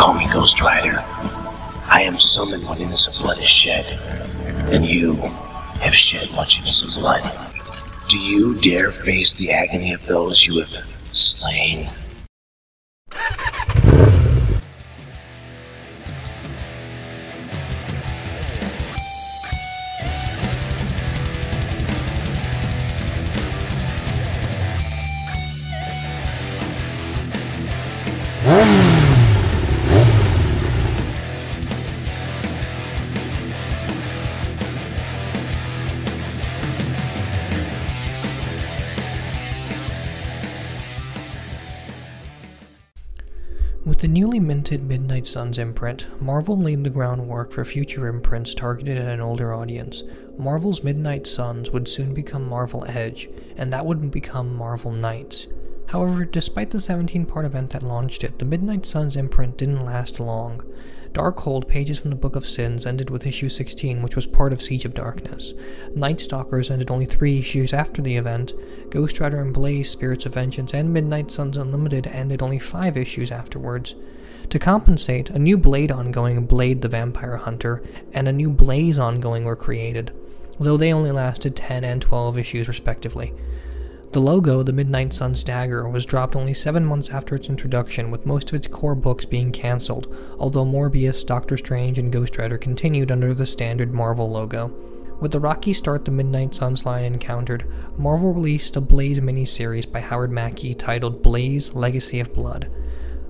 Call me Ghost Rider. I am summoned when innocent blood is shed, and you have shed much innocent blood. Do you dare face the agony of those you have slain? With the newly minted Midnight Suns imprint, Marvel laid the groundwork for future imprints targeted at an older audience. Marvel's Midnight Suns would soon become Marvel Edge, and that would become Marvel Knights. However, despite the 17-part event that launched it, the Midnight Suns imprint didn't last long. Darkhold, Pages from the Book of Sins, ended with issue 16, which was part of Siege of Darkness. Night Stalkers ended only 3 issues after the event. Ghost Rider and Blaze, Spirits of Vengeance, and Midnight Suns Unlimited ended only 5 issues afterwards. To compensate, a new Blade ongoing, Blade the Vampire Hunter, and a new Blaze ongoing were created, though they only lasted 10 and 12 issues respectively. The logo, the Midnight Suns dagger, was dropped only 7 months after its introduction, with most of its core books being cancelled, although Morbius, Doctor Strange, and Ghost Rider continued under the standard Marvel logo. With the rocky start the Midnight Suns line encountered, Marvel released a Blaze miniseries by Howard Mackie titled Blaze: Legacy of Blood.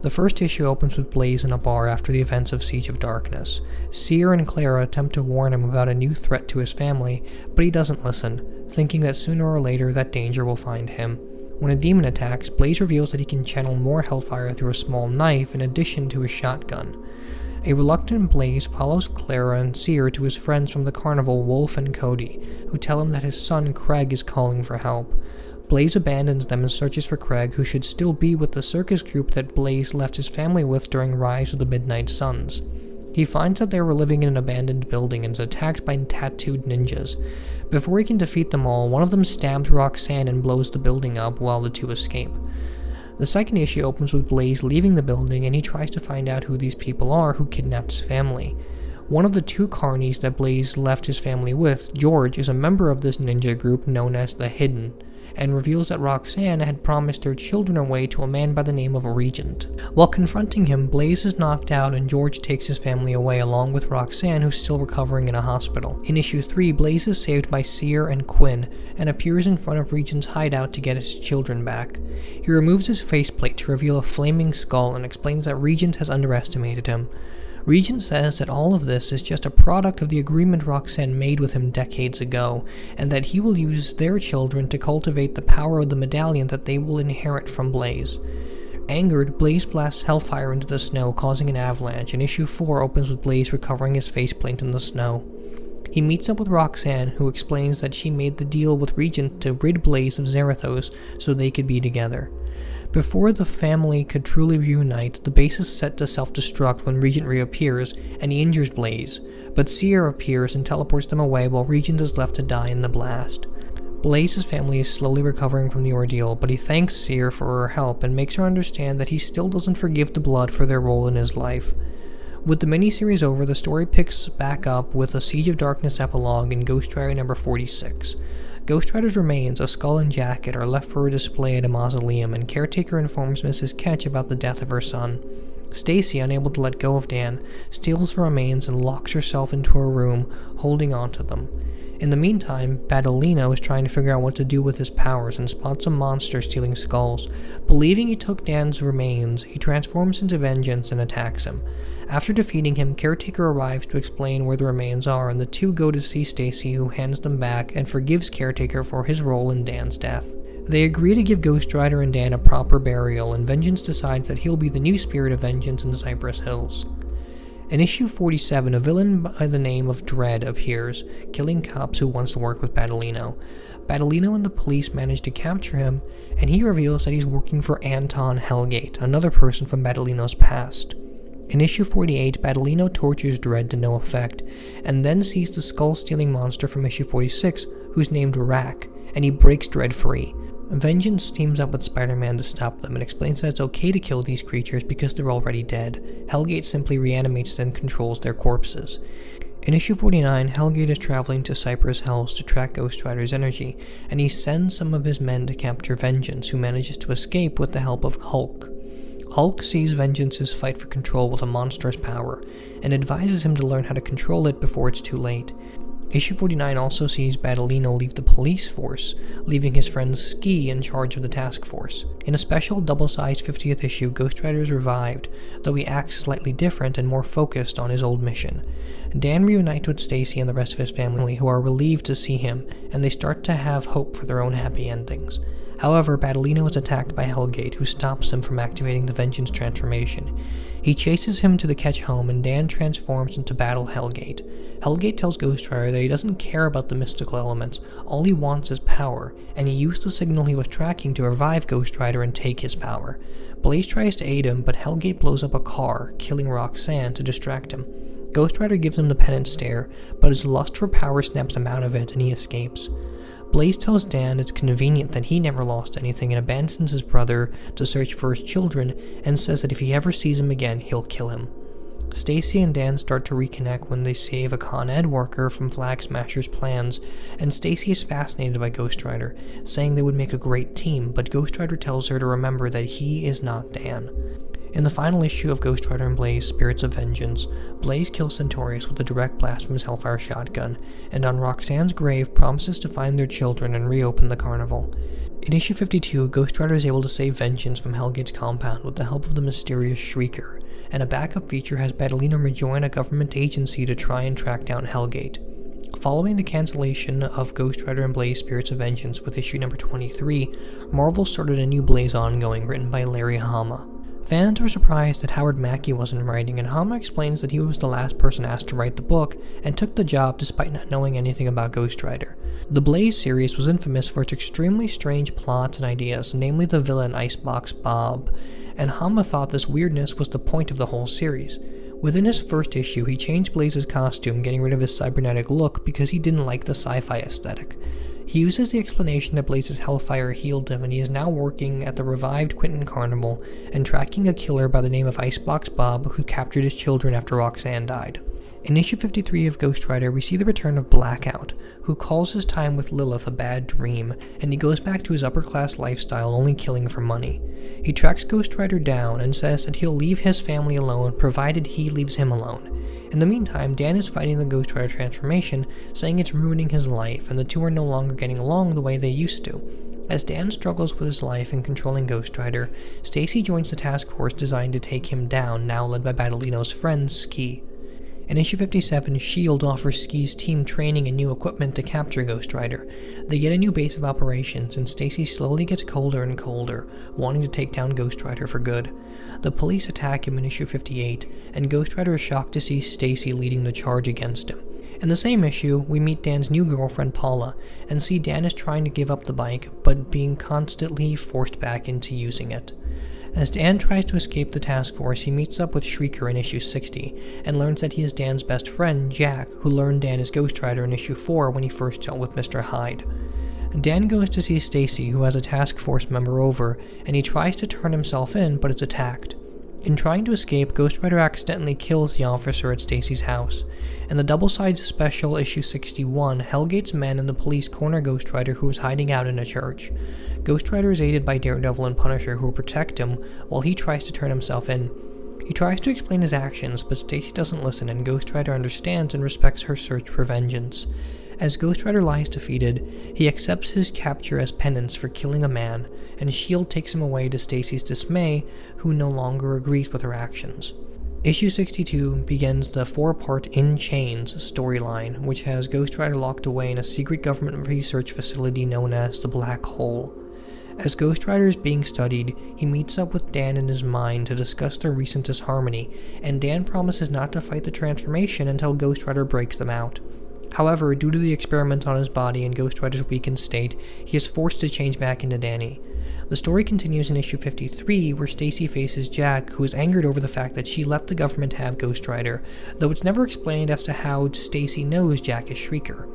The first issue opens with Blaze in a bar after the events of Siege of Darkness. Seer and Clara attempt to warn him about a new threat to his family, but he doesn't listen, thinking that sooner or later that danger will find him. When a demon attacks, Blaze reveals that he can channel more hellfire through a small knife in addition to his shotgun. A reluctant Blaze follows Clara and Seer to his friends from the carnival, Wolf and Cody, who tell him that his son Craig is calling for help. Blaze abandons them and searches for Craig, who should still be with the circus group that Blaze left his family with during Rise of the Midnight Suns. He finds that they were living in an abandoned building and is attacked by tattooed ninjas. Before he can defeat them all, one of them stabs Roxanne and blows the building up while the two escape. The second issue opens with Blaze leaving the building, and he tries to find out who these people are who kidnapped his family. One of the 2 carnies that Blaze left his family with, George, is a member of this ninja group known as the Hidden, and reveals that Roxanne had promised their children away to a man by the name of Regent. While confronting him, Blaze is knocked out and George takes his family away along with Roxanne, who's still recovering in a hospital. In issue 3, Blaze is saved by Seer and Quinn and appears in front of Regent's hideout to get his children back. He removes his faceplate to reveal a flaming skull and explains that Regent has underestimated him. Regent says that all of this is just a product of the agreement Roxanne made with him decades ago, and that he will use their children to cultivate the power of the medallion that they will inherit from Blaze. Angered, Blaze blasts hellfire into the snow, causing an avalanche, and issue 4 opens with Blaze recovering his faceplate in the snow. He meets up with Roxanne, who explains that she made the deal with Regent to rid Blaze of Zarathos so they could be together. Before the family could truly reunite, the base is set to self-destruct when Regent reappears, and he injures Blaze, but Seer appears and teleports them away while Regent is left to die in the blast. Blaze's family is slowly recovering from the ordeal, but he thanks Seer for her help and makes her understand that he still doesn't forgive the Blood for their role in his life. With the miniseries over, the story picks back up with a Siege of Darkness epilogue in Ghost Rider number 46. Ghost Rider's remains, a skull and jacket, are left for a display at a mausoleum, and Caretaker informs Mrs. Ketch about the death of her son. Stacy, unable to let go of Dan, steals the remains and locks herself into her room, holding on to them. In the meantime, Badolino is trying to figure out what to do with his powers and spots a monster stealing skulls. Believing he took Dan's remains, he transforms into Vengeance and attacks him. After defeating him, Caretaker arrives to explain where the remains are, and the two go to see Stacy, who hands them back and forgives Caretaker for his role in Dan's death. They agree to give Ghost Rider and Dan a proper burial, and Vengeance decides that he'll be the new Spirit of Vengeance in Cypress Hills. In issue 47, a villain by the name of Dread appears, killing cops who wants to work with Badolino. Badolino and the police manage to capture him, and he reveals that he's working for Anton Hellgate, another person from Badolino's past. In issue 48, Badolino tortures Dread to no effect, and then sees the skull-stealing monster from issue 46, who's named Rack, and he breaks Dread free. Vengeance teams up with Spider-Man to stop them and explains that it's okay to kill these creatures because they're already dead. Hellgate simply reanimates and controls their corpses. In issue 49, Hellgate is traveling to Cypress Hells to track Ghost Rider's energy, and he sends some of his men to capture Vengeance, who manages to escape with the help of Hulk. Hulk sees Vengeance's fight for control with a monstrous power, and advises him to learn how to control it before it's too late. Issue 49 also sees Battleino leave the police force, leaving his friend Ski in charge of the task force. In a special double-sized 50th issue, Ghost Rider is revived, though he acts slightly different and more focused on his old mission. Dan reunites with Stacy and the rest of his family, who are relieved to see him, and they start to have hope for their own happy endings. However, Battleino is attacked by Hellgate, who stops him from activating the Vengeance transformation. He chases him to the Ketch home, and Dan transforms into Battle Hellgate. Hellgate tells Ghost Rider that he doesn't care about the mystical elements, all he wants is power, and he used the signal he was tracking to revive Ghost Rider and take his power. Blaze tries to aid him, but Hellgate blows up a car, killing Roxanne to distract him. Ghost Rider gives him the penance stare, but his lust for power snaps him out of it and he escapes. Blaze tells Dan it's convenient that he never lost anything and abandons his brother to search for his children, and says that if he ever sees him again, he'll kill him. Stacy and Dan start to reconnect when they save a Con Ed worker from Flag Smasher's plans, and Stacy is fascinated by Ghost Rider, saying they would make a great team, but Ghost Rider tells her to remember that he is not Dan. In the final issue of Ghost Rider and Blaze, Spirits of Vengeance, Blaze kills Centaurus with a direct blast from his Hellfire shotgun, and on Roxanne's grave promises to find their children and reopen the carnival. In issue 52, Ghost Rider is able to save Vengeance from Hellgate's compound with the help of the mysterious Shrieker, and a backup feature has Battleino rejoin a government agency to try and track down Hellgate. Following the cancellation of Ghost Rider and Blaze Spirits of Vengeance with issue number 23, Marvel started a new Blaze ongoing written by Larry Hama. Fans were surprised that Howard Mackie wasn't writing, and Hama explains that he was the last person asked to write the book and took the job despite not knowing anything about Ghost Rider. The Blaze series was infamous for its extremely strange plots and ideas, namely the villain Icebox Bob, and Hama thought this weirdness was the point of the whole series. Within his first issue, he changed Blaze's costume, getting rid of his cybernetic look because he didn't like the sci-fi aesthetic. He uses the explanation that Blaze's Hellfire healed him, and he is now working at the revived Quentin Carnival and tracking a killer by the name of Icebox Bob who captured his children after Roxanne died. In issue 53 of Ghost Rider, we see the return of Blackout, who calls his time with Lilith a bad dream, and he goes back to his upper-class lifestyle, only killing for money. He tracks Ghost Rider down and says that he'll leave his family alone provided he leaves him alone. In the meantime, Dan is fighting the Ghost Rider transformation, saying it's ruining his life, and the two are no longer getting along the way they used to. As Dan struggles with his life and controlling Ghost Rider, Stacy joins the task force designed to take him down, now led by Battleino's friend, Ski. In issue 57, S.H.I.E.L.D. offers Ski's team training and new equipment to capture Ghost Rider. They get a new base of operations, and Stacy slowly gets colder and colder, wanting to take down Ghost Rider for good. The police attack him in issue 58, and Ghost Rider is shocked to see Stacy leading the charge against him. In the same issue, we meet Dan's new girlfriend Paula, and see Dan is trying to give up the bike, but being constantly forced back into using it. As Dan tries to escape the task force, he meets up with Shrieker in issue 60, and learns that he is Dan's best friend, Jack, who learned Dan is Ghost Rider in issue 4 when he first dealt with Mr. Hyde. Dan goes to see Stacy, who has a task force member over, and he tries to turn himself in, but is attacked. In trying to escape, Ghost Rider accidentally kills the officer at Stacy's house. In the double-sided special issue 61, Hellgate's men and the police corner Ghost Rider, who is hiding out in a church. Ghost Rider is aided by Daredevil and Punisher, who protect him while he tries to turn himself in. He tries to explain his actions, but Stacy doesn't listen, and Ghost Rider understands and respects her search for vengeance. As Ghost Rider lies defeated, he accepts his capture as penance for killing a man, and S.H.I.E.L.D. takes him away to Stacy's dismay, who no longer agrees with her actions. Issue 62 begins the 4-part In Chains storyline, which has Ghost Rider locked away in a secret government research facility known as the Black Hole. As Ghost Rider is being studied, he meets up with Dan in his mind to discuss their recent disharmony, and Dan promises not to fight the transformation until Ghost Rider breaks them out. However, due to the experiments on his body and Ghost Rider's weakened state, he is forced to change back into Danny. The story continues in issue 53, where Stacy faces Jack, who is angered over the fact that she let the government have Ghost Rider, though it's never explained as to how Stacy knows Jack is Shrieker.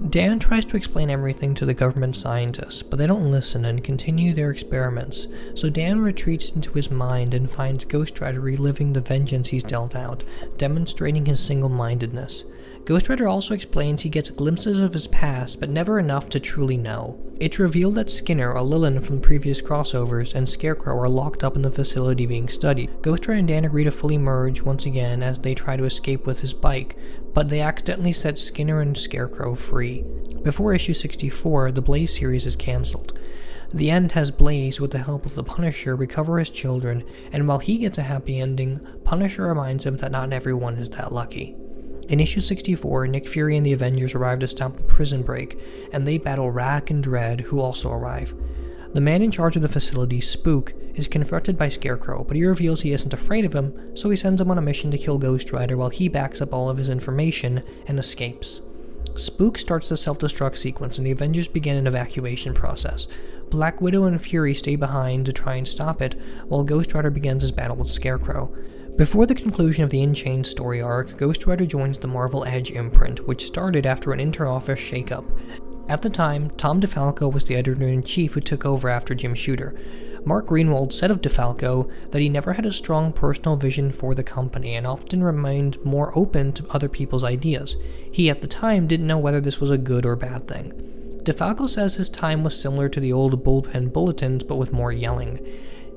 Dan tries to explain everything to the government scientists, but they don't listen and continue their experiments, so Dan retreats into his mind and finds Ghost Rider reliving the vengeance he's dealt out, demonstrating his single-mindedness. Ghost Rider also explains he gets glimpses of his past, but never enough to truly know. It's revealed that Skinner, a Lilin from previous crossovers, and Scarecrow are locked up in the facility being studied. Ghost Rider and Dan agree to fully merge once again as they try to escape with his bike, but they accidentally set Skinner and Scarecrow free. Before issue 64, the Blaze series is cancelled. The end has Blaze, with the help of the Punisher, recover his children, and while he gets a happy ending, Punisher reminds him that not everyone is that lucky. In issue 64, Nick Fury and the Avengers arrive to stop the prison break, and they battle Rack and Dread, who also arrive. The man in charge of the facility, Spook, is confronted by Scarecrow, but he reveals he isn't afraid of him, so he sends him on a mission to kill Ghost Rider while he backs up all of his information and escapes. Spook starts the self-destruct sequence, and the Avengers begin an evacuation process. Black Widow and Fury stay behind to try and stop it, while Ghost Rider begins his battle with Scarecrow. Before the conclusion of the In-Chain story arc, Ghost Rider joins the Marvel Edge imprint, which started after an inter-office shakeup. At the time, Tom DeFalco was the editor-in-chief who took over after Jim Shooter. Mark Greenwald said of DeFalco that he never had a strong personal vision for the company and often remained more open to other people's ideas. He, at the time, didn't know whether this was a good or bad thing. DeFalco says his time was similar to the old bullpen bulletins, but with more yelling.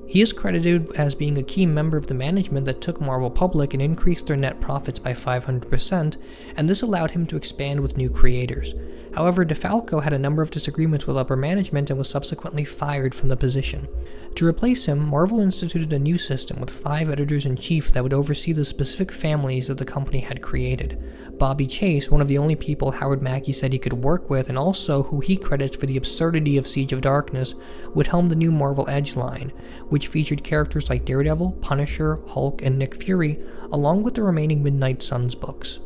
He is credited as being a key member of the management that took Marvel public and increased their net profits by 500%, and this allowed him to expand with new creators. However, DeFalco had a number of disagreements with upper management and was subsequently fired from the position. To replace him, Marvel instituted a new system with 5 editors-in-chief that would oversee the specific families that the company had created. Bobby Chase, one of the only people Howard Mackie said he could work with, and also who he credits for the absurdity of Siege of Darkness, would helm the new Marvel Edge line, which featured characters like Daredevil, Punisher, Hulk, and Nick Fury, along with the remaining Midnight Suns books.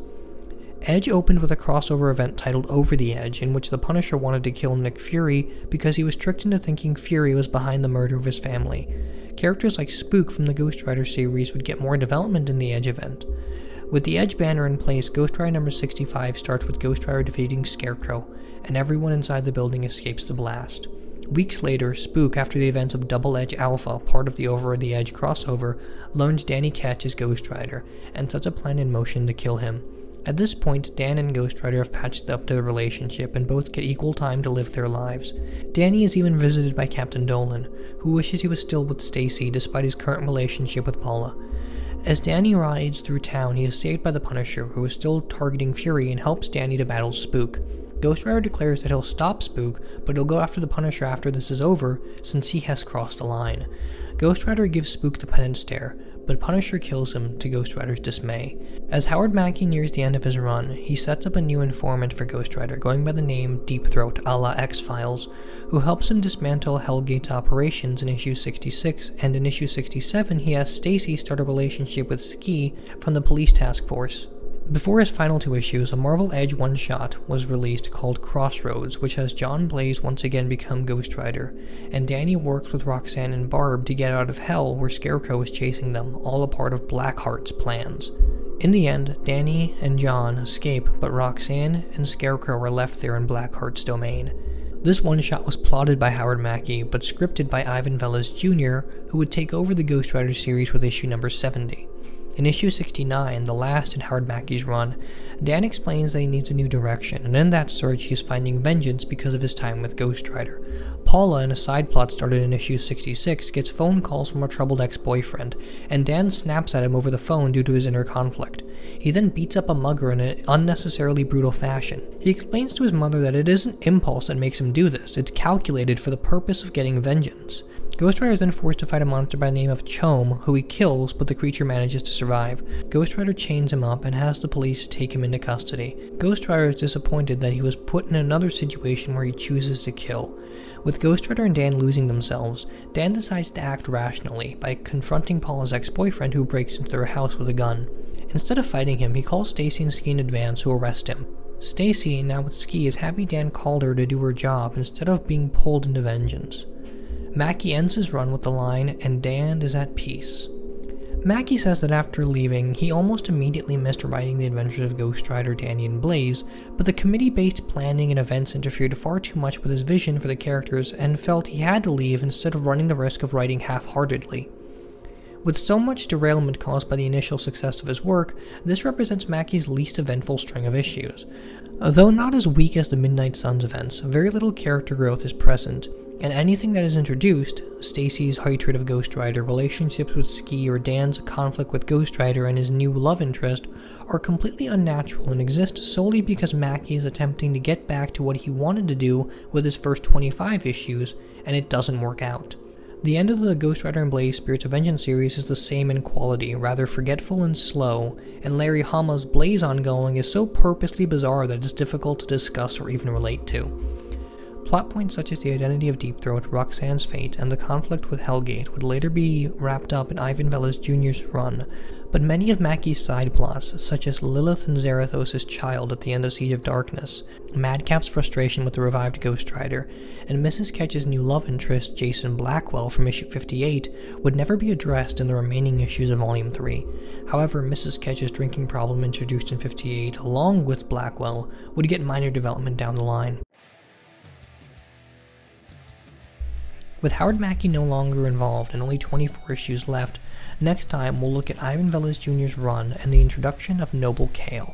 Edge opened with a crossover event titled Over the Edge, in which the Punisher wanted to kill Nick Fury because he was tricked into thinking Fury was behind the murder of his family. Characters like Spook from the Ghost Rider series would get more development in the Edge event. With the Edge banner in place, Ghost Rider number 65 starts with Ghost Rider defeating Scarecrow, and everyone inside the building escapes the blast. Weeks later, Spook, after the events of Double Edge Alpha, part of the Over the Edge crossover, learns Danny Ketch is Ghost Rider, and sets a plan in motion to kill him. At this point, Dan and Ghost Rider have patched up their relationship and both get equal time to live their lives. Danny is even visited by Captain Dolan, who wishes he was still with Stacy despite his current relationship with Paula. As Danny rides through town, he is saved by the Punisher, who is still targeting Fury and helps Danny to battle Spook. Ghost Rider declares that he'll stop Spook, but he'll go after the Punisher after this is over, since he has crossed the line. Ghost Rider gives Spook the penance stare, but Punisher kills him to Ghost Rider's dismay. As Howard Mackie nears the end of his run, he sets up a new informant for Ghost Rider, going by the name Deep Throat a la X-Files, who helps him dismantle Hellgate's operations in issue 66, and in issue 67 he has Stacy start a relationship with Ski from the police task force. Before his final 2 issues, a Marvel Edge one-shot was released called Crossroads, which has John Blaze once again become Ghost Rider, and Danny works with Roxanne and Barb to get out of hell where Scarecrow is chasing them, all a part of Blackheart's plans. In the end, Danny and John escape, but Roxanne and Scarecrow are left there in Blackheart's domain. This one-shot was plotted by Howard Mackie, but scripted by Ivan Velez Jr., who would take over the Ghost Rider series with issue number 70. In issue 69, the last in Howard Mackie's run, Dan explains that he needs a new direction, and in that search he is finding vengeance because of his time with Ghost Rider. Paula, in a side plot started in issue 66, gets phone calls from a troubled ex-boyfriend, and Dan snaps at him over the phone due to his inner conflict. He then beats up a mugger in an unnecessarily brutal fashion. He explains to his mother that it isn't impulse that makes him do this, it's calculated for the purpose of getting vengeance. Ghost Rider is then forced to fight a monster by the name of Chome, who he kills, but the creature manages to survive. Ghost Rider chains him up and has the police take him into custody. Ghost Rider is disappointed that he was put in another situation where he chooses to kill. With Ghost Rider and Dan losing themselves, Dan decides to act rationally by confronting Paula's ex-boyfriend who breaks into their house with a gun. Instead of fighting him, he calls Stacy and Ski in advance, who arrest him. Stacy, now with Ski, is happy Dan called her to do her job instead of being pulled into vengeance. Mackie ends his run with the line, "And Dan is at peace." Mackie says that after leaving, he almost immediately missed writing the adventures of Ghost Rider, Danny, and Blaze, but the committee-based planning and events interfered far too much with his vision for the characters and felt he had to leave instead of running the risk of writing half-heartedly. With so much derailment caused by the initial success of his work, this represents Mackie's least eventful string of issues. Though not as weak as the Midnight Suns events, very little character growth is present, and anything that is introduced, Stacy's hatred of Ghost Rider, relationships with Ski, or Dan's conflict with Ghost Rider and his new love interest, are completely unnatural and exist solely because Mackie is attempting to get back to what he wanted to do with his first 25 issues, and it doesn't work out. The end of the Ghost Rider and Blaze Spirits of Vengeance series is the same in quality, rather forgetful and slow, and Larry Hama's Blaze ongoing is so purposely bizarre that it's difficult to discuss or even relate to. Plot points such as the identity of Deep Throat, Roxanne's fate, and the conflict with Hellgate would later be wrapped up in Ivan Velez Jr.'s run, but many of Mackie's side plots, such as Lilith and Zarathos' child at the end of Siege of Darkness, Madcap's frustration with the revived Ghost Rider, and Mrs. Ketch's new love interest, Jason Blackwell, from issue 58, would never be addressed in the remaining issues of Volume 3. However, Mrs. Ketch's drinking problem introduced in 58, along with Blackwell, would get minor development down the line. With Howard Mackie no longer involved and only 24 issues left, next time we'll look at Ivan Velez Jr.'s run and the introduction of Noble Kale.